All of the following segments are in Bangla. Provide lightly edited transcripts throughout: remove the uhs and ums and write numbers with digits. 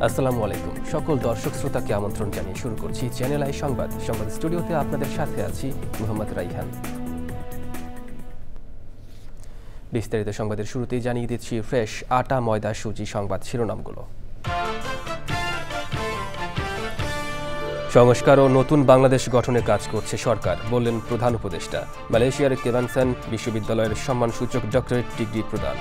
আসসালামু আলাইকুম সকল দর্শক শ্রোতাকে আমন্ত্রণ জানিয়ে শুরু করছি চ্যানেল আই সংবাদ স্টুডিওতে আপনাদের সাথে আছি মোহাম্মদ রাইহান। বিস্তারিত সংবাদের শুরুতেই জানিয়ে দিচ্ছি ফ্রেশ আটা ময়দা সুজি সংবাদ শিরোনামগুলো। সংস্কার ও নতুন বাংলাদেশ গঠনে কাজ করছে সরকার, বললেন প্রধান উপদেষ্টা। মালয়েশিয়ার কেভানসান বিশ্ববিদ্যালয়ের সম্মানসূচক ডক্টরেট ডিগ্রি প্রদান।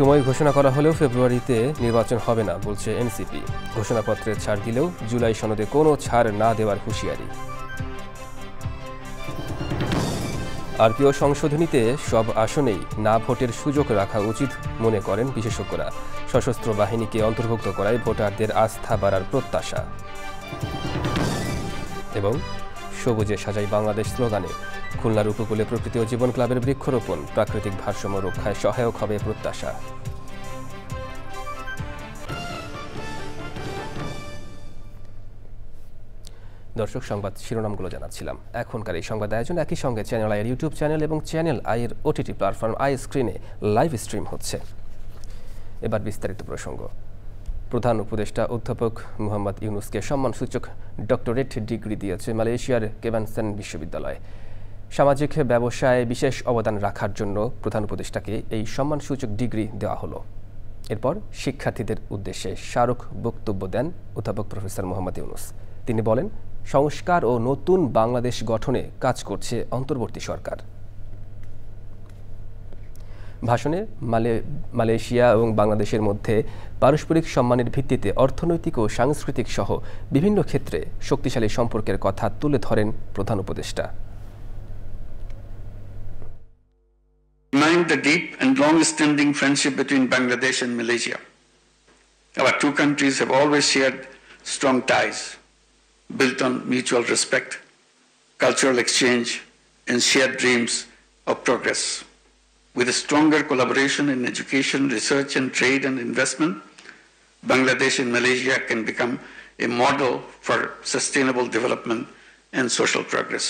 সময় ঘোষণা করা হলেও ফেব্রুয়ারিতে নির্বাচন হবে না বলছে এনসিপি। ঘোষণাপত্রে ছাড় দিলেও জুলাই সনদে কোনো ছাড় না দেওয়ার হুঁশিয়ারি। আরপিও সংশোধনীতে সব আসনেই না ভোটের সুযোগ রাখা উচিত মনে করেন বিশেষজ্ঞরা। সশস্ত্র বাহিনীকে অন্তর্ভুক্ত করায় ভোটারদের আস্থা বাড়ার প্রত্যাশা। এবং সবুজে সাজাই বাংলাদেশ স্লোগানে খুলনার উপকূলে প্রকৃতি ও জীবন ক্লাবের বৃক্ষরোপণ প্রাকৃতিক ভারসাম্য রক্ষায় সহায়ক হবে প্রত্যাশা। দর্শক, সংবাদ শিরোনামগুলো জানাচ্ছিলাম। এখনকার এই সংবাদ আয়োজন একই সঙ্গে চ্যানেল আইয়ের ইউটিউব চ্যানেল এবং চ্যানেল আইয়ের ওটিটি প্ল্যাটফর্ম আই স্ক্রিনে লাইভ স্ট্রিম হচ্ছে। এবার বিস্তারিত প্রসঙ্গ। প্রধান উপদেষ্টা অধ্যাপক মোহাম্মদ ইউনুসকে সম্মানসূচক ডক্টরেট ডিগ্রি দিয়েছে মালয়েশিয়ার কেভানসান বিশ্ববিদ্যালয়। সামাজিক ব্যবসায় বিশেষ অবদান রাখার জন্য প্রধান উপদেষ্টাকে এই সম্মানসূচক ডিগ্রি দেওয়া হলো। এরপর শিক্ষার্থীদের উদ্দেশ্যে স্মারক বক্তব্য দেন অধ্যাপক প্রফেসর মোহাম্মদ ইউনুস। তিনি বলেন, সংস্কার ও নতুন বাংলাদেশ গঠনে কাজ করছে অন্তর্বর্তী সরকার। ভাষণে মালয়েশিয়া এবং বাংলাদেশের মধ্যে পারস্পরিক সম্মানের ভিত্তিতে অর্থনৈতিক ও সাংস্কৃতিক সহ বিভিন্ন ক্ষেত্রে শক্তিশালী সম্পর্কের কথা তুলে ধরেন প্রধান উপদেষ্টা। The deep and long-standing friendship between Bangladesh and Malaysia. Our two countries have always shared strong ties built on mutual respect, cultural exchange, and shared dreams of progress. With a stronger collaboration in education, research, and trade and investment, Bangladesh and Malaysia can become a model for sustainable development and social progress.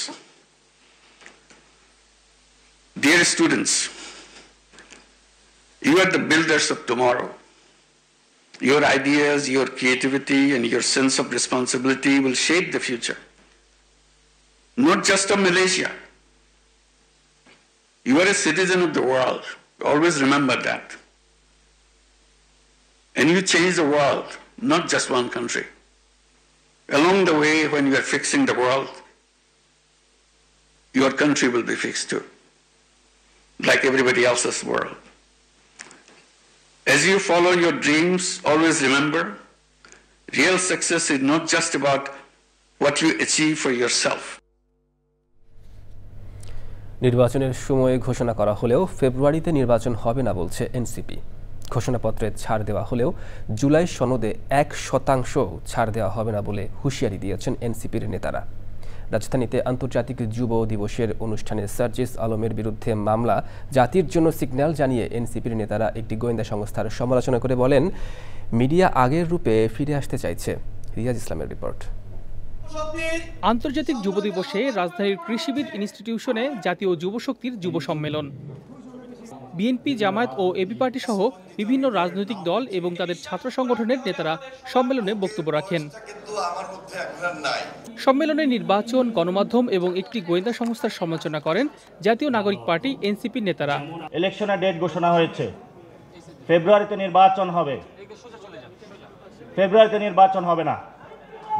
Dear students, you are the builders of tomorrow. Your ideas, your creativity, and your sense of responsibility will shape the future. Not just of Malaysia. You are a citizen of the world. Always remember that. And you change the world, not just one country. Along the way, when you are fixing the world, your country will be fixed too, like everybody else's world. As you follow your dreams, always remember, real success is not just about what you achieve for yourself. নির্বাচনের সময় ঘোষণা করা হলেও ফেব্রুয়ারিতে নির্বাচন হবে না বলছে এনসিপি। ঘোষণাপত্রে ছাড় দেওয়া হলেও জুলাই সনদে 1% ছাড় দেওয়া হবে না বলে হুঁশিয়ারি দিয়েছেন এনসিপির নেতারা। রাজধানীতে আন্তর্জাতিক যুব দিবসের অনুষ্ঠানে সার্জিস আলমের বিরুদ্ধে মামলা জাতির জন্য সিগন্যাল জানিয়ে এনসিপির নেতারা একটি গোয়েন্দা সংস্থার সমালোচনা করে বলেন, মিডিয়া আগের রূপে ফিরে আসতে চাইছে। রিয়াজ ইসলামের রিপোর্ট। আন্তর্জাতিক যুব দিবসে রাজধানীর কৃষিবিদ ইনস্টিটিউশনে জাতীয় যুব শক্তির যুব সম্মেলন। বিএনপি, জামায়াত ও এবি পার্টি সহ বিভিন্ন রাজনৈতিক দল এবং তাদের ছাত্র সংগঠনের নেতারা সম্মেলনে বক্তব্য রাখেন। সম্মেলনে নির্বাচন, গণমাধ্যম এবং একটি গোয়েন্দা সংস্থার সমালোচনা করেন জাতীয় নাগরিক পার্টি এনসিপির নেতারা। ইলেকশনের ডেট ঘোষণা হয়েছে, ফেব্রুয়ারিতে নির্বাচন হবে। ফেব্রুয়ারিতে নির্বাচন হবে না,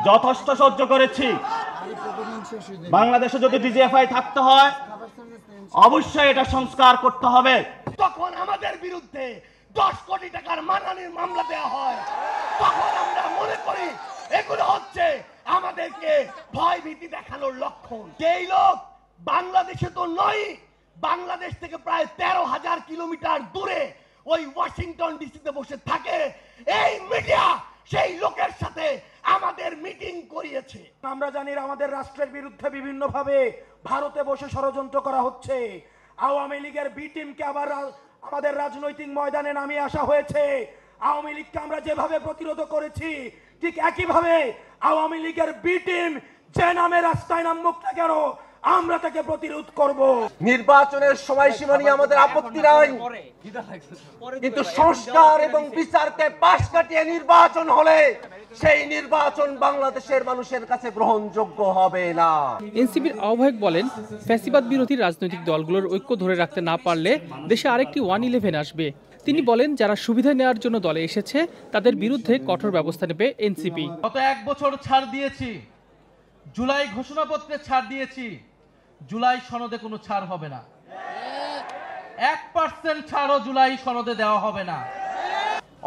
যথেষ্ট সহ্য করেছি। বাংলাদেশে যদি ডিজিএফআই থাকতে হয়, অবশ্যই এটা সংস্কার করতে হবে। তখন আমাদের বিরুদ্ধে 10 কোটি টাকার মানহানির মামলা দেওয়া হয়, তখন আমরা মনে করি এগুলো হচ্ছে আমাদেরকে ভয় ভীতি দেখানোর লক্ষণ। যেই লোক বাংলাদেশে তো নয়, বাংলাদেশ থেকে প্রায় 13,000 কিলোমিটার দূরে ওই ওয়াশিংটন ডিসিতে বসে থাকে, এই মিডিয়া সেই লোকের সাথে আমাদের মিটিং করিয়েছে। আমরা জানি আমাদের রাষ্ট্রের বিরুদ্ধে বিভিন্নভাবে ভারতে বসে ষড়যন্ত্র করা হচ্ছে। আওয়ামী লীগের বি টিমকে আবার আমাদের রাজনৈতিক ময়দানে নামিয়ে আসা হয়েছে। আওয়ামী লীগকে আমরা যেভাবে প্রতিরোধ করেছি, ঠিক একইভাবে আওয়ামী লীগের বি টিম যে নামে রাস্তায় নামুক না কেন, আমরা তাকে প্রতিরোধ করব। নির্বাচনের সময়সীমা নিয়ে আমাদের আপত্তি নাই, কিন্তু সংস্কার এবং বিচারকে পাশ কাটিয়ে নির্বাচন হলে সেই নির্বাচন বাংলাদেশের মানুষের কাছে গ্রহণযোগ্য হবে না। এনসিপির আহ্বায়ক বলেন, ফ্যাসিবাদ বিরোধী রাজনৈতিক দলগুলোর ঐক্য ধরে রাখতে না পারলে দেশে আরেকটি 111 আসবে। তিনি বলেন, যারা সুবিধা নেওয়ার জন্য দলে এসেছে তাদের বিরুদ্ধে কঠোর ব্যবস্থা নেবে এনসিপি। গত 1 বছর ছাড় দিয়েছি, জুলাই ঘোষণাপত্রে ছাড় দিয়েছি, জুলাই সনদে কোনো ছাড় হবে না। 1% ছাড়ও জুলাই সনদে দেওয়া হবে না।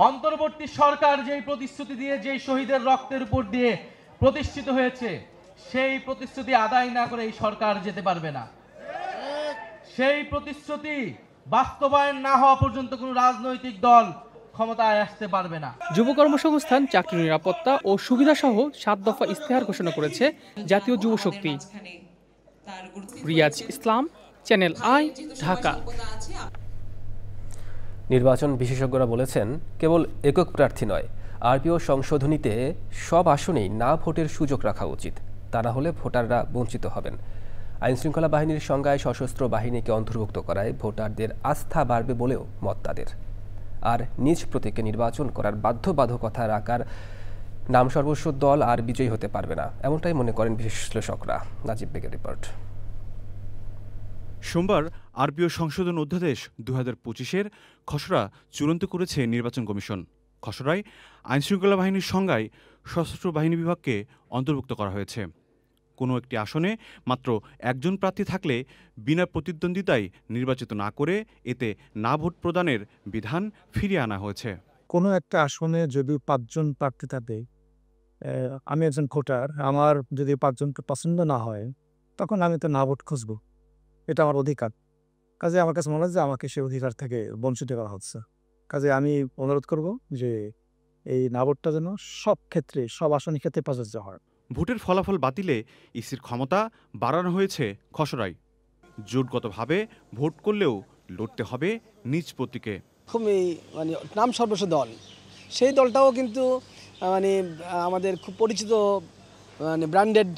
অন্তর্বর্তী সরকার যেই প্রতিশ্রুতি দিয়ে, যেই শহীদের রক্তের উপর দিয়ে প্রতিষ্ঠিত হয়েছে, সেই প্রতিশ্রুতি আদায় না করে এই সরকার যেতে পারবে না। সেই প্রতিশ্রুতি বাস্তবায়ন না হওয়া পর্যন্ত কোনো রাজনৈতিক দল ক্ষমতায় আসতে পারবে না। যুব কর্মসংস্থান, চাকরি নিরাপত্তা ও সুবিধা সহ 7 দফা ইস্তেহার ঘোষণা করেছে জাতীয় যুব শক্তি। রিয়াজ ইসলাম, চ্যানেল আই, ঢাকা। নির্বাচন বিশেষজ্ঞরা বলেছেন, কেবল একক প্রার্থী নয়, আরপিও সংশোধনীতে সব আসনেই না ভোটের সুযোগ রাখা উচিত। তা না হলে ভোটাররা বঞ্চিত হবেন। আইনশৃঙ্খলা বাহিনীর সংজ্ঞায় সশস্ত্র বাহিনীকে অন্তর্ভুক্ত করায় ভোটারদের আস্থা বাড়বে বলেও মত তাদের। আর নিজ প্রতীকে নির্বাচন করার বাধ্যবাধকতা রাখার নাম সর্বস্ব দল আর বিজয়ী হতে পারবে না, এমনটাই মনে করেন বিশ্লেষকরা। নাজিব বেগের রিপোর্ট। সোমবার আরপিও সংশোধন অধ্যাদেশ 2025-এর খসড়া চূড়ান্ত করেছে নির্বাচন কমিশন। খসড়ায় আইনশৃঙ্খলা বাহিনীর সংজ্ঞায় সশস্ত্র বাহিনী বিভাগকে অন্তর্ভুক্ত করা হয়েছে। কোনো একটি আসনে মাত্র একজন প্রার্থী থাকলে বিনা প্রতিদ্বন্দ্বিতায় নির্বাচিত না করে এতে না ভোট প্রদানের বিধান ফিরিয়ে আনা হয়েছে। কোনো একটা আসনে যদি 5 জন প্রার্থী থাকে, আমি একজন ভোটার, আমার যদি 5 জনকে পছন্দ না হয়, তখন আমি তো না ভোট খুঁজবো। এটা আমার অধিকার। কাজে আমার কাছে মনে হয় যে আমাকে সেই অধিকার থেকে বঞ্চিত করা হচ্ছে। কাজে আমি অনুরোধ করব যে এই না ভোটটা যেন সব ক্ষেত্রে, সব আসনের ক্ষেত্রে প্রযোজ্য হয়। ভোটের ফলাফল বাতিলে ইসির ক্ষমতা বাড়ানো হয়েছে খসড়ায়। জোটগতভাবে ভোট করলেও লড়তে হবে নিজ প্রতীকে। খুবই নাম সর্বস্ব দল, সেই দলটাও কিন্তু আমাদের খুব পরিচিত ব্র্যান্ডেড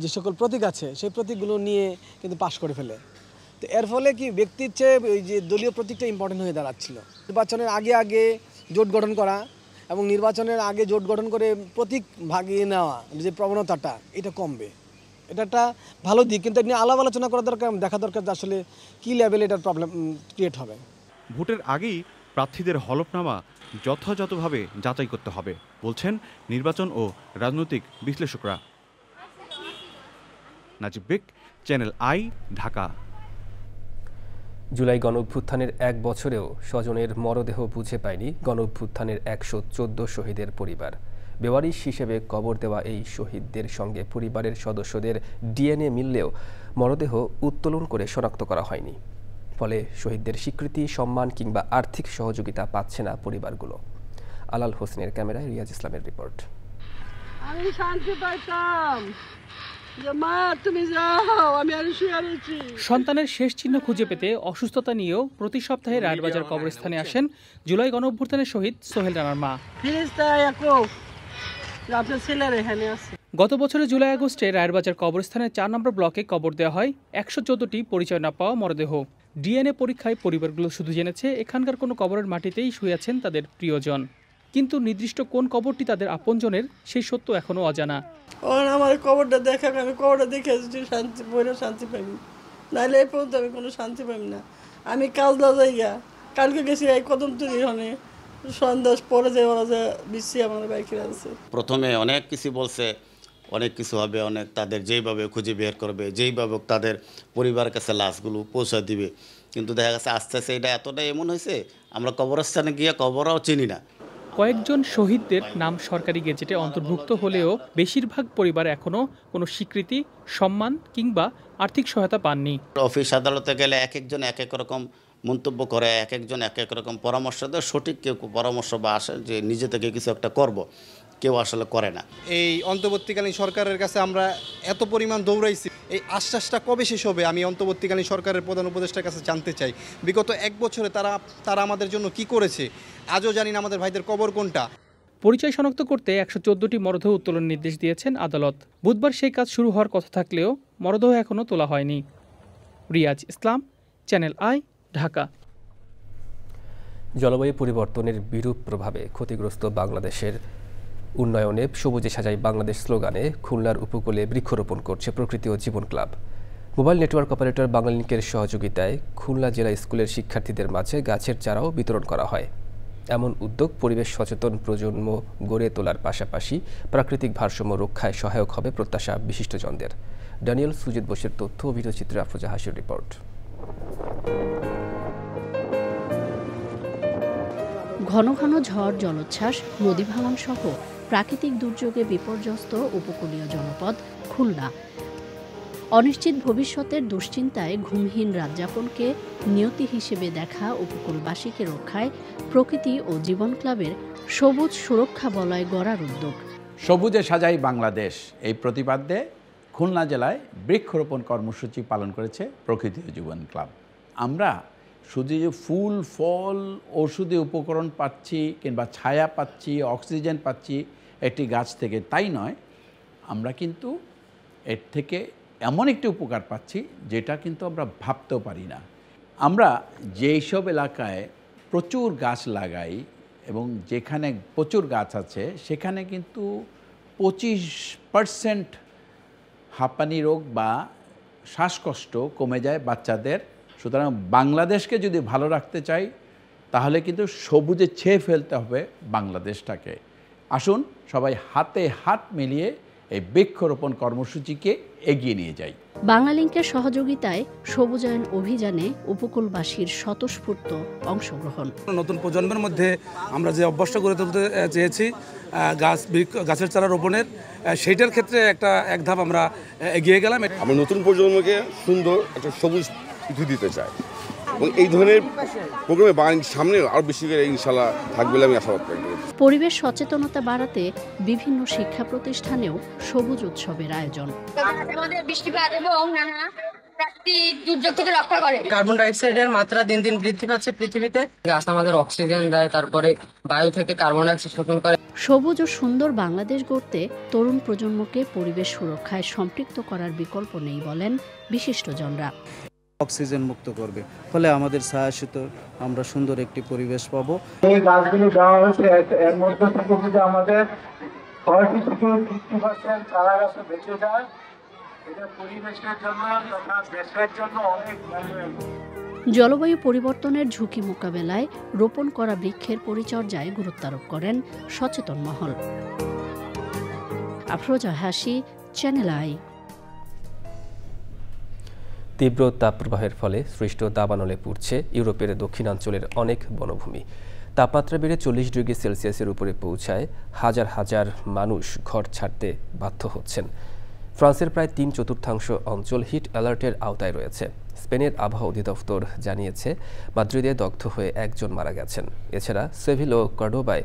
যে সকল প্রতীক আছে, সেই প্রতীকগুলো নিয়ে কিন্তু পাশ করে ফেলে। তো এর ফলে কি ব্যক্তির চেয়ে ওই যে দলীয় প্রতীকটা ইম্পর্টেন্ট হয়ে দাঁড়াচ্ছিল। নির্বাচনের আগে জোট গঠন করা এবং নির্বাচনের আগে জোট গঠন করে প্রতীক ভাগিয়ে নেওয়া যে প্রবণতাটা, এটা কমবে। এটা একটা ভালো দিক, কিন্তু এটা নিয়ে আলাপ আলোচনা করা দরকার, দেখা দরকার যে আসলে কী লেভেলে এটার প্রবলেম ক্রিয়েট হবে। ভোটের আগেই প্রার্থীদের হলফনামা যথাযথভাবে যাচাই করতে হবে বলছেন নির্বাচন ও রাজনৈতিক বিশ্লেষকরা। নাজিব বেগ, চ্যানেল আই, ঢাকা। জুলাই গণঅভ্যুত্থানের 1 বছরেও স্বজনের মরদেহ বুঝে পায়নি গণঅভ্যুত্থানের 114 শহীদের পরিবার। বেওয়ারিশ হিসেবে কবর দেওয়া এই শহীদদের সঙ্গে পরিবারের সদস্যদের ডিএনএ মিললেও মরদেহ উত্তোলন করে শনাক্ত করা হয়নি। ফলে শহীদদের স্বীকৃতি, সম্মান কিংবা আর্থিক সহযোগিতা পাচ্ছে না পরিবারগুলো। আলাল হোসেনের ক্যামেরায় রিয়াজ ইসলামের রিপোর্ট। আমি শান্তি পাইতাম যে মা তুমি যাও, আমি আর শুয়ে রয়েছি। সন্তানের শেষ চিহ্ন খুঁজে পেতে অসুস্থতা নিয়েও প্রতি সপ্তাহে রায়েরবাজার কবরস্থানে আসেন জুলাই গণঅভ্যুত্থানের শহীদ সোহেল রানার মা। গত বছরের জুলাই আগস্টে রায়েরবাজার কবরস্থানের 4 নম্বর ব্লকে কবর দেওয়া হয় 114টি পরিচয় না পাওয়া মরদেহ। ডিএনএ পরীক্ষায় পরিবারগুলো শুধু জেনেছে এখানকার কোনো কবরের মাটিতেই শুয়ে আছেন তাদের প্রিয়জন, কিন্তু নির্দিষ্ট কোন কবরটি তাদের আপনজনের সেই সত্য এখনো অজানা। আমার কবরটা দেখা, আমি কবরটা দেখে শান্তি বইলে শান্তি পাইনি, নাহলে এই পর্যন্ত আমি কোনো শান্তি পাইনি না। আমি কাজলা যাইয়া কালকে গেছি এই কদম তুলি হনে, সন্ধ্যা পরে যাই ওরা যা বিশ্বে আমার বাইকে আছে। প্রথমে অনেক কিছু বলছে, অনেক কিছু হবে, অনেক তাদের যেইভাবে খুঁজে বের করবে, যেইভাবে তাদের পরিবারের কাছে লাশগুলো পৌঁছে দিবে, কিন্তু দেখা গেছে আস্তে আস্তে এটা এতটাই এমন হয়েছে আমরা কবরস্থানে গিয়ে কবরও চিনি না। কয়েকজন শহীদদের নাম সরকারি গেজেটে অন্তর্ভুক্ত হলেও বেশিরভাগ পরিবার এখনো কোনো স্বীকৃতি, সম্মান কিংবা আর্থিক সহায়তা পাননি। অফিস আদালতে গেলে এক একজন এক এক রকম মন্তব্য করে, এক একজন এক এক রকম পরামর্শ দেয়। সঠিক কেউ পরামর্শ বা আসে যে নিজে থেকে কিছু একটা করব, কেউ আসলে করে না। এই অন্তর্বর্তীকালীন সরকারের কাছে আমরা এত পরিমাণ দৌড়াইছি, এই আশ্বাসটা কবে শেষ হবে আমি অন্তর্বর্তীকালীন সরকারের প্রধান উপদেষ্টার কাছে জানতে চাই। বিগত 1 বছরে তারা আমাদের জন্য কি করেছে, আজও জানি না আমাদের ভাইদের কবর কোনটা। পরিচয় শনাক্ত করতে ১১৪টি মরদেহ উত্তোলনের নির্দেশ দিয়েছেন আদালত। বুধবার সেই কাজ শুরু হওয়ার কথা থাকলেও মরদেহ এখনও তোলা হয়নি। রিয়াজ ইসলাম, চ্যানেল আই, ঢাকা। জলবায়ু পরিবর্তনের বিরূপ প্রভাবে ক্ষতিগ্রস্ত বাংলাদেশের উন্নয়নে সবুজে সাজাই বাংলাদেশ স্লোগানে খুলনার উপকূলে বৃক্ষরোপণ করছে প্রকৃতি ও জীবন ক্লাব। মোবাইল নেটওয়ার্ক অপারেটর বাংলালিংকের সহযোগিতায় খুলনা জেলা স্কুলের শিক্ষার্থীদের মাঝে গাছের চারাও বিতরণ করা হয়। এমন উদ্যোগ পরিবেশ সচেতন প্রজন্ম গড়ে তোলার পাশাপাশি প্রাকৃতিক ভারসাম্য রক্ষায় সহায়ক হবে প্রত্যাশা বিশিষ্টজনদের। ড্যানিয়েল সুজিত বোসের তথ্য ও ভিডিওচিত্রে আফরোজা হাসির রিপোর্ট। ঘন ঘন ঝড়, জলোচ্ছ্বাস, নদী ভাঙন সহ প্রাকৃতিক দুর্যোগে বিপর্যস্ত উপকূলীয় জনপদ খুলনা। অনিশ্চিত ভবিষ্যতের দুশ্চিন্তায় ঘুমহীন রাতযাপনকে নিয়তি হিসেবে দেখা উপকূলবাসীকে রক্ষায় প্রকৃতি ও জীবন ক্লাবের সবুজ সুরক্ষা বলয় গড়ার উদ্যোগ। সবুজে সাজাই বাংলাদেশ এই প্রতিপাদ্যে খুলনা জেলায় বৃক্ষরোপণ কর্মসূচি পালন করেছে প্রকৃতি ও জীবন ক্লাব। আমরা শুধু যে ফুল, ফল, ঔষধি উপকরণ পাচ্ছি কিংবা ছায়া পাচ্ছি, অক্সিজেন পাচ্ছি একটি গাছ থেকে, তাই নয়, আমরা কিন্তু এর থেকে এমন একটি উপকার পাচ্ছি যেটা কিন্তু আমরা ভাবতেও পারি না। আমরা যেই সব এলাকায় প্রচুর গাছ লাগাই এবং যেখানে প্রচুর গাছ আছে সেখানে কিন্তু 25% হাঁপানি রোগ বা শ্বাসকষ্ট কমে যায় বাচ্চাদের। সুতরাং বাংলাদেশকে যদি ভালো রাখতে চাই তাহলে কিন্তু সবুজে ছেয়ে ফেলতে হবে বাংলাদেশটাকে। আসুন সবাই হাতে হাত মিলিয়ে এই বৃক্ষরোপণ কর্মসূচিকে এগিয়ে নিয়ে যাই। বাংলালিংকের সহযোগিতায় সবুজায়ন অভিযানে উপকূলবাসীর স্বতঃস্ফূর্ত অংশগ্রহণ। নতুন প্রজন্মের মধ্যে আমরা যে অভ্যাসটা গড়ে তুলতে চেয়েছি গাছের চারা রোপণের, সেইটার ক্ষেত্রে এক ধাপ আমরা এগিয়ে গেলাম। আমরা নতুন প্রজন্মকে সুন্দর একটা সবুজ পৃথিবী দিতে চাই এবং এই ধরনের প্রোগ্রামে বাংলাদেশের সামনে আরও বেশি করে ইনশাআল্লাহ থাকবে বলে আমি আশাবাদ করি। পরিবেশ সচেতনতা বাড়াতে বিভিন্ন শিক্ষা প্রতিষ্ঠানেও সবুজ উৎসবের আয়োজন। আমাদের বৃষ্টিপাত এবং নানা প্রাকৃতিক দুর্যোগ থেকে রক্ষা করে। কার্বন ডাইঅক্সাইডের মাত্রা দিন দিন বৃদ্ধি পাচ্ছে পৃথিবীতে। গাছ আমাদের অক্সিজেন দেয়, তারপরে বায়ু থেকে কার্বন ডাইঅক্সাইড শোষণ করে। সবুজ ও সুন্দর বাংলাদেশ গড়তে তরুণ প্রজন্মকে পরিবেশ সুরক্ষায় সম্পৃক্ত করার বিকল্প নেই বলেন বিশিষ্টজনরা। অক্সিজেন মুক্ত করবে, ফলে আমাদের ছায়াশীত আমরা সুন্দর একটি পরিবেশ পাবো। এই গাছগুলি দেওয়া হয়েছে, এর মধ্যে থেকে যদি আমাদের 40 থেকে 50% চারা গাছ বেঁচে যায়, এটা পরিবেশের জন্য তথা দেশের জন্য অনেক মূল্যবান। জলবায়ু পরিবর্তনের ঝুঁকি মোকাবেলায় রোপণ করা বৃক্ষের পরিচর্যায় গুরুত্ব আরোপ করেন সচেতন মহল। আফরোজা হাসি, চ্যানেল আই। তীব্র তাপপ্রবাহের ফলে সৃষ্ট দাবানলে পুড়ছে ইউরোপের দক্ষিণাঞ্চলের অনেক বনভূমি। তাপমাত্রা বেড়ে 40 ডিগ্রি সেলসিয়াসের উপরে পৌঁছায় হাজার হাজার মানুষ ঘর ছাড়তে বাধ্য হচ্ছেন। ফ্রান্সের প্রায় 3/4 অঞ্চল হিট অ্যালার্টের আওতায় রয়েছে। স্পেনের আবহাওয়া অধিদপ্তর জানিয়েছে মাদ্রিদে দগ্ধ হয়ে 1 জন মারা গেছেন। এছাড়া সেভিল ও কর্ডোবায়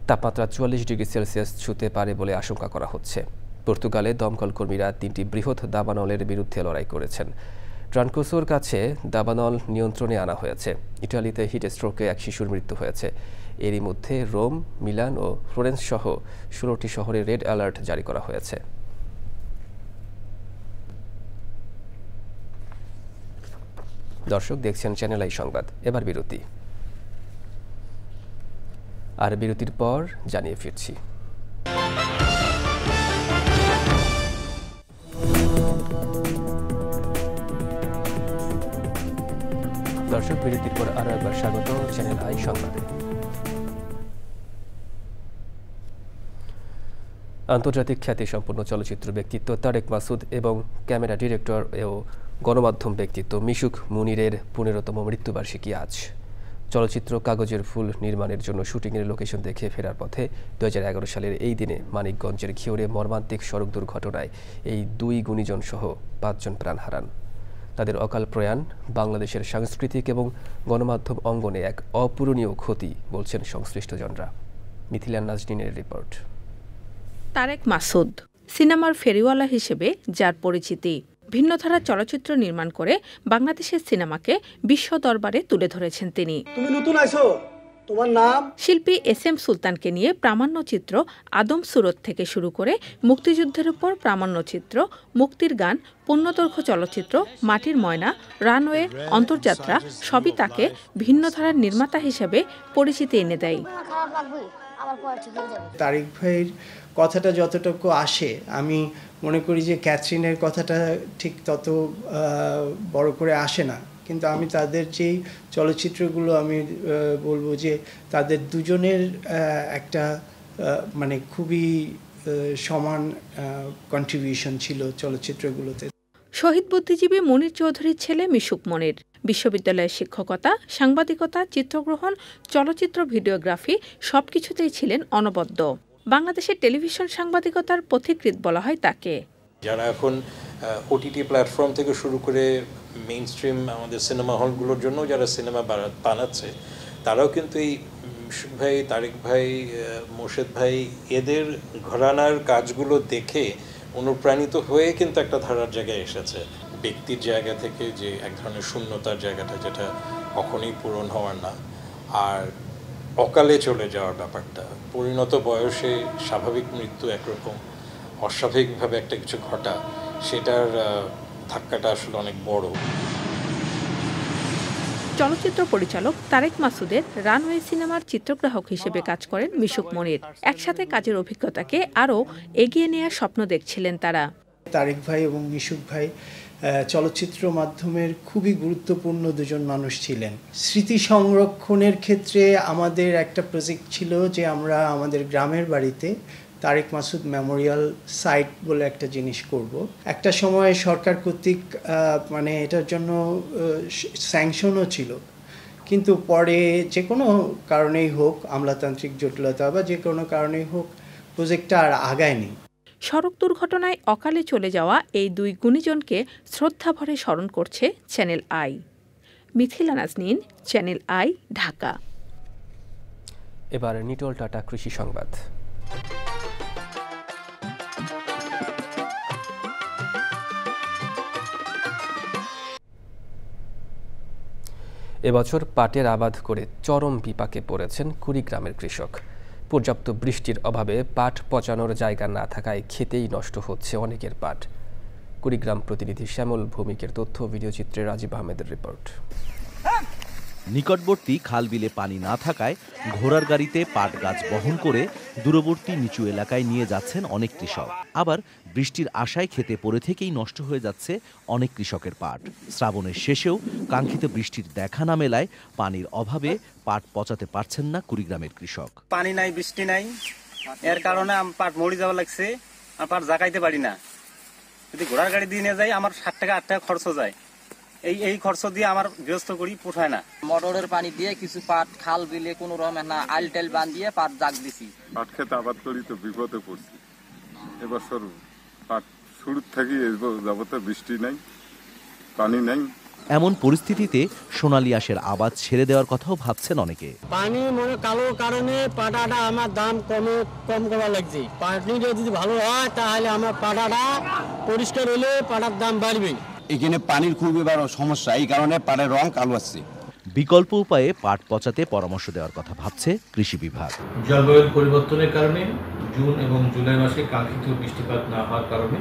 তাপমাত্রা 44 ডিগ্রি সেলসিয়াস ছুঁতে পারে বলে আশঙ্কা করা হচ্ছে। পর্তুগালে দমকল কর্মীরা 3টি বৃহৎ দাবানলের বিরুদ্ধে লড়াই করেছেন। ট্রানকোসোর কাছে দাবানল নিয়ন্ত্রণে আনা হয়েছে। ইটালিতে হিট স্ট্রোকে 1 শিশুর মৃত্যু হয়েছে। এরই মধ্যে রোম, মিলান ও ফ্লোরেন্স সহ 16টি শহরে রেড অ্যালার্ট জারি করা হয়েছে। দর্শক দেখছেন চ্যানেল আই সংবাদ। এবার বিরতি, আর বিরতির পর জানিয়ে ফিরছি। দর্শক বিরতির পর আরো একবার স্বাগত চ্যানেল আই সংবাদে। আন্তর্জাতিক খ্যাতিসম্পন্ন চলচ্চিত্র ব্যক্তিত্ব তারেক মাসুদ এবং ক্যামেরা ডিরেক্টর ও গণমাধ্যম ব্যক্তিত্ব মিশুক মুনিরের 15তম মৃত্যুবার্ষিকী আজ। চলচ্চিত্র কাগজের ফুল নির্মাণের জন্য শুটিংয়ের লোকেশন দেখে ফেরার পথে 2011 সালের এই দিনে মানিকগঞ্জের ঘিওরে মর্মান্তিক সড়ক দুর্ঘটনায় এই 2 গুণীজন সহ 5 জন প্রাণ হারান। তাদের অকাল প্রয়াণ বাংলাদেশের সাংস্কৃতিক এবং গণমাধ্যম অঙ্গনে এক অপূরণীয় ক্ষতি বলছেন সংশ্লিষ্টজনরা। মিথিলা নাজনীনের রিপোর্ট। তারেক মাসুদ সিনেমার ফেরিওয়ালা হিসেবে যার পরিচিতি, ভিন্নধারা চলচ্চিত্র নির্মাণ করে বাংলাদেশের সিনেমাকে বিশ্ব দরবারে তুলে ধরেছেন তিনি। তুমি নতুন আইছো, তোমার নাম? শিল্পী SM সুলতানকে নিয়ে প্রামাণ্যচিত্র আদম সুরত থেকে শুরু করে মুক্তিযুদ্ধের উপর প্রামাণ্যচিত্র, মুক্তির গান, পূর্ণদৈর্ঘ্য চলচ্চিত্র, মাটির ময়না, রানওয়ে, অন্তর্যাত্রা সবই তাকে ভিন্ন ধারার নির্মাতা হিসেবে পরিচিতি এনে দেয়। তারিক ভাইয়ের কথাটা যতটুকু আসে, আমি মনে করি যে ক্যাথরিনের কথাটা ঠিক তত বড় করে আসে না, কিন্তু আমি তাদের যেই চলচ্চিত্রগুলো আমি বলবো যে তাদের দুজনের একটা মানে খুবই সমান কন্ট্রিবিউশন ছিল চলচ্চিত্রগুলোতে। শহীদ বুদ্ধিজীবী মনির চৌধুরীর ছেলে মিশুক মনির বিশ্ববিদ্যালয়ের শিক্ষকতা, সাংবাদিকতা, চিত্রগ্রহণ, চলচ্চিত্র, ভিডিওগ্রাফি সবকিছুতেই ছিলেন অনবদ্য। বাংলাদেশের টেলিভিশন সাংবাদিকতার পথিকৃৎ বলা হয় তাকে। যারা এখন ওটিটি প্ল্যাটফর্ম থেকে শুরু করে মেইন স্ট্রিম আমাদের সিনেমা হলগুলোর জন্য যারা সিনেমা বানাচ্ছে, তারাও কিন্তু এই মিশুক ভাই, তারিক ভাই, মোর্শেদ ভাই এদের ঘরানার কাজগুলো দেখে অনুপ্রাণিত হয়ে কিন্তু একটা ধারার জায়গায় এসেছে। ব্যক্তির জায়গা থেকে যে এক ধরনের শূন্যতার জায়গাটা, যেটা কখনোই পূরণ হওয়ার না, আর অকালে চলে যাওয়ার ব্যাপারটা, পরিণত বয়সে স্বাভাবিক মৃত্যু একরকম, অস্বাভাবিকভাবে একটা কিছু ঘটা, সেটার ধাক্কাটা আসলে অনেক বড়। চলচ্চিত্র পরিচালক তারেক মাসুদের রানওয়ে সিনেমার চিত্রগ্রাহক হিসেবে কাজ করেন মিশুক মনির। একসাথে কাজের অভিজ্ঞতাকে আরও এগিয়ে নেওয়ার স্বপ্ন দেখছিলেন তারা। তারেক ভাই এবং মিশুক ভাই চলচ্চিত্র মাধ্যমের খুবই গুরুত্বপূর্ণ দুজন মানুষ ছিলেন। স্মৃতি সংরক্ষণের ক্ষেত্রে আমাদের একটা প্রজেক্ট ছিল যে আমরা আমাদের গ্রামের বাড়িতে তারেক মাসুদ মেমোরিয়াল সাইট বলে একটা জিনিস করব। একটা সময় সরকার কর্তৃক মানে এটার জন্য স্যাংশনও ছিল, কিন্তু পরে যে কোনো কারণেই হোক, আমলাতান্ত্রিক জটিলতা বা যে কোনো কারণেই হোক, প্রজেক্টটা আর আগায়নি। সড়ক দুর্ঘটনায় অকালে চলে যাওয়া এই দুই গুণীজনকে শ্রদ্ধাভরে স্মরণ করছে channel I. Mithila Naznin, channel I, Dhaka. এবার নিটোল টাটা কৃষি সংবাদ। এবছর পাটের আবাদ করে চরম বিপাকে পড়েছেন কুড়িগ্রামের কৃষক। পর্যাপ্ত বৃষ্টির অভাবে পাট পচানোর জায়গা না থাকায় খেতেই নষ্ট হচ্ছে অনেকের পাট। কুড়িগ্রাম প্রতিনিধি শ্যামল ভৌমিকের তথ্য, ভিডিওচিত্রে রাজীব আহমেদের রিপোর্ট। নিকটবর্তী খাল বিলে পানি না থাকায় ঘোড়ার গাড়িতে পাট গাছ বহন করে দূরবর্তী নিচু এলাকায় নিয়ে যাচ্ছেন অনেক কৃষক। আবার বৃষ্টির আশায় খেতে পড়ে থেকেই নষ্ট হয়ে যাচ্ছে অনেক কৃষকের পাট। শ্রাবণের শেষেও কাঙ্ক্ষিত বৃষ্টির দেখা না মেলায় পানির অভাবে পাট পচাতে পারছেন না কুড়িগ্রামের কৃষক। পানি নাই, বৃষ্টি নাই, এর কারণে পাট মরে যাওয়া লাগছে, আর পাট জাগাইতে পারি না। যদি ঘোড়ার গাড়ি দিয়ে নিয়ে যাই আমার 7 টাকা 8 টাকা খরচ যায়। এই খরচ দিয়ে আমার গৃহস্থ করি পোষায় না। মোটরের পানি দিয়ে কিছু পাট খাল বিলে কোনো রকম না আইল টেল বাঁধিয়ে পাট জাগ দিছি। পাট খেতে আবাদ করি তো বিপদে পড়ছি। এবছর পাট শুরু থেকে যাবত বৃষ্টি নাই, পানি নাই। এমন পরিস্থিতিতে সোনালী আঁশের আবাদ ছেড়ে দেওয়ার কথাও ভাবছেন অনেকে। পানি মনে কালো কারণে পাটাটা আমার দাম কম করা লাগছে। পানি যদি ভালো হয় তাহলে আমার পাটাটা পরিষ্কার হলে পাটার দাম বাড়বে। এখানে পানির খুবই বড় সমস্যা, এই কারণে পাটের রং কালো আসছে। বিকল্প উপায়ে পাট পচাতে পরামর্শ দেওয়ার কথা ভাবছে কৃষি বিভাগ। জলবায়ুর পরিবর্তনের কারণে জুন এবং জুলাই মাসে কাঙ্ক্ষিত বৃষ্টিপাত না হওয়ার কারণে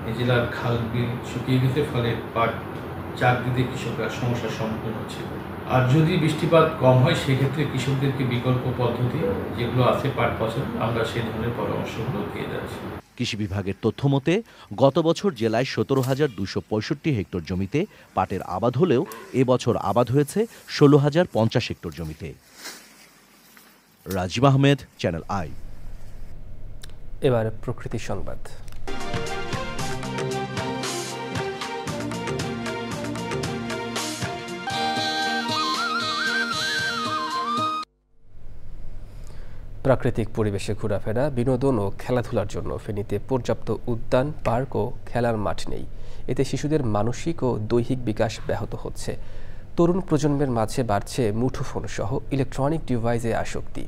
এই জেলার খাল বিল শুকিয়ে গেছে, ফলে পাট চাক দিতে কৃষকরা সমস্যার সম্মুখীন হচ্ছে। আর যদি বৃষ্টিপাত কম হয় সেক্ষেত্রে কৃষকদেরকে বিকল্প পদ্ধতি যেগুলো আছে পাট পচানো, আমরা সেই ধরনের পরামর্শগুলো দিয়ে যাচ্ছি। কৃষি বিভাগের তথ্য মতে গত বছর জেলায় 17,265 হেক্টর জমিতে পাটের আবাদ হলেও এবছর আবাদ হয়েছে 16,050 হেক্টর জমিতে। Rajib Ahmed, channel I. এবার প্রকৃতি সংবাদ। প্রাকৃতিক পরিবেশে ঘোরাফেরা, বিনোদন ও খেলাধুলার জন্য ফেনীতে পর্যাপ্ত উদ্যান, পার্ক ও খেলার মাঠ নেই। এতে শিশুদের মানসিক ও দৈহিক বিকাশ ব্যাহত হচ্ছে। তরুণ প্রজন্মের মাঝে বাড়ছে মুঠোফোন সহ ইলেকট্রনিক ডিভাইসে আসক্তি।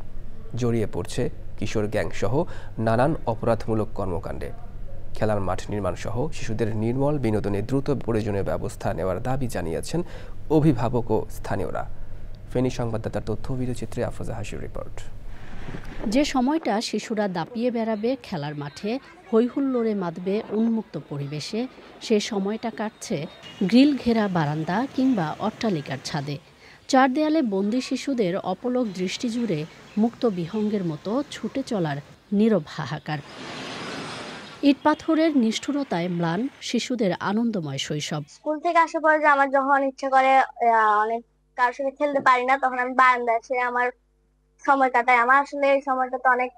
জড়িয়ে পড়ছে কিশোর গ্যাংসহ নানান অপরাধমূলক কর্মকাণ্ডে। খেলার মাঠ নির্মাণ সহ শিশুদের নির্মল বিনোদনে দ্রুত প্রয়োজনীয় ব্যবস্থা নেওয়ার দাবি জানিয়েছেন অভিভাবক ও স্থানীয়রা। ফেনী সংবাদদাতার তথ্য ভিডিওচিত্রে আফরোজা হাসির রিপোর্ট। যে সময়টা শিশুরা দাপিয়ে বেড়াবে খেলার মাঠে, হৈহুল্লোড়ে মাতবে উন্মুক্ত পরিবেশে, সে সময়টা কাটছে গ্রিল ঘেরা বারান্দা কিংবা অট্টালিকার ছাদে। চার দেয়ালে বন্দি শিশুদের অপলক দৃষ্টি জুড়ে মুক্ত বিহঙ্গের মতো ছুটে চলার নীরব হাহাকার। ইটপাথরের নিষ্ঠুরতায় ম্লান শিশুদের আনন্দময় শৈশব। স্কুল থেকে আসার পর যে আমার যখন ইচ্ছে করে অনেক কারোর সঙ্গে খেলতে পারি না, তখন আমি বারান্দায় এসে আমার সময় কাটাই। আমার আসলে এই সময়টা তো অনেক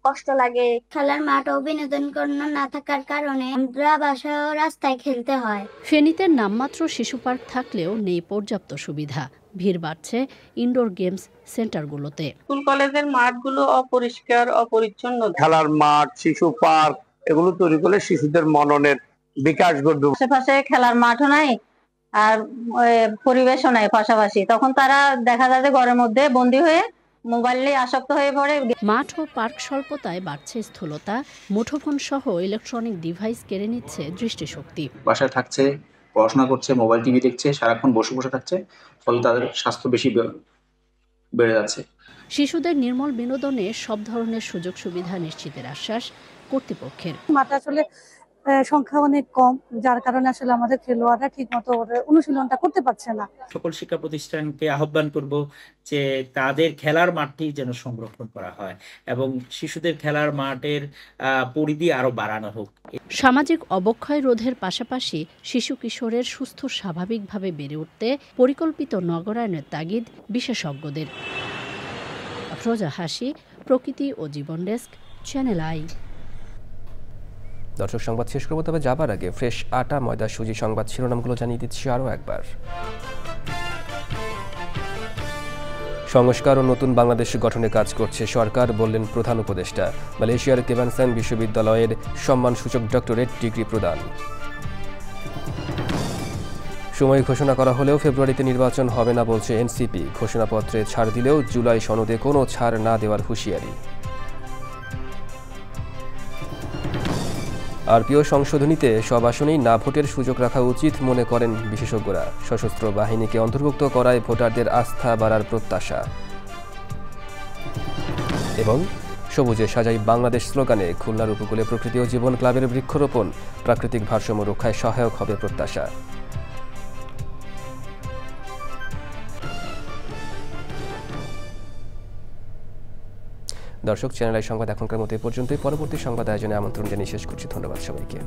কষ্ট লাগে। খেলার মাঠ ও বিনোদন কেন্দ্র না থাকার কারণে আমরা বাসায় রাস্তায় খেলতে হয়। ফেনীতে নামমাত্র শিশু পার্ক থাকলেও নেই পর্যাপ্ত সুবিধা। ভিড় বাড়ছে ইনডোর গেমস সেন্টারগুলোতে। স্কুল কলেজের মাঠগুলো অপরিষ্কার, অপরিচ্ছন্ন। খেলার মাঠ, শিশু পার্ক এগুলো তৈরি করলে শিশুদের মননের বিকাশ ঘটবে। আশেপাশে খেলার মাঠও নাই আর পরিবেশও নাই পাশাপাশি, তখন তারা দেখা যায় যে ঘরের মধ্যে বন্দী হয়ে মোবাইলে আসক্ত হয়ে পড়ে। মাঠ ও পার্ক স্বল্পতায় বাড়ছে স্থূলতা, মুঠোফোন সহ ইলেকট্রনিক ডিভাইস কেড়ে নিচ্ছে দৃষ্টিশক্তি। বাসায় থাকছে, পড়াশোনা করছে, মোবাইল টিভি দেখছে, সারাক্ষণ বসে বসে থাকছে, ফলে তাদের স্বাস্থ্য বেশি বেড়ে যাচ্ছে। শিশুদের নির্মল বিনোদনে সব ধরনের সুযোগ সুবিধা নিশ্চিতের আশ্বাস কর্তৃপক্ষের। মাঠে আসলে সংখ্যা অনেক কম, যার কারণে আসলে আমাদের খেলোয়াড়রা ঠিক মতো অনুশীলনটা করতে পারছে না। সকল শিক্ষা প্রতিষ্ঠানকে আহ্বান করব যে তাদের খেলার মাঠটি যেন সংরক্ষণ করা হয় এবং শিশুদের খেলার মাঠের পরিধি আরো বাড়ানো হোক। সামাজিক অবক্ষয় রোধের পাশাপাশি শিশু কিশোরের সুস্থ স্বাভাবিকভাবে বেড়ে উঠতে পরিকল্পিত নগরায়নের তাগিদ বিশেষজ্ঞদের। আফরোজা হাসি, প্রকৃতি ও জীবন ডেস্ক, চ্যানেল আই। দর্শক, সংবাদ শেষ করবো, তবে যাবার আগে ফ্রেশ আটা, ময়দা, সুজি সংবাদ শিরোনামগুলো জানিয়ে দিচ্ছি আরও একবার। সংস্কার ও নতুন বাংলাদেশ গঠনে কাজ করছে সরকার, বললেন প্রধান উপদেষ্টা। মালয়েশিয়ার কেভানসান বিশ্ববিদ্যালয়ের সম্মানসূচক ডক্টরেট ডিগ্রি প্রদান। সময় ঘোষণা করা হলেও ফেব্রুয়ারিতে নির্বাচন হবে না বলছে এনসিপি। ঘোষণাপত্রে ছাড় দিলেও জুলাই সনদে কোনো ছাড় না দেওয়ার হুঁশিয়ারি। আরপিও সংশোধনীতে সব আসনেই না ভোটের সুযোগ রাখা উচিত মনে করেন বিশেষজ্ঞরা। সশস্ত্র বাহিনীকে অন্তর্ভুক্ত করায় ভোটারদের আস্থা বাড়ার প্রত্যাশা। এবং সবুজে সাজাই বাংলাদেশ স্লোগানে খুলনার উপকূলে প্রকৃতি ও জীবন ক্লাবের বৃক্ষরোপণ, প্রাকৃতিক ভারসাম্য রক্ষায় সহায়ক হবে প্রত্যাশা। দর্শক, চ্যানেল আই সংবাদ এখনকার মতো এ পর্যন্তই। পরবর্তী সংবাদ আয়োজনে আমন্ত্রণ জানিয়ে শেষ করছি। ধন্যবাদ সবাইকে।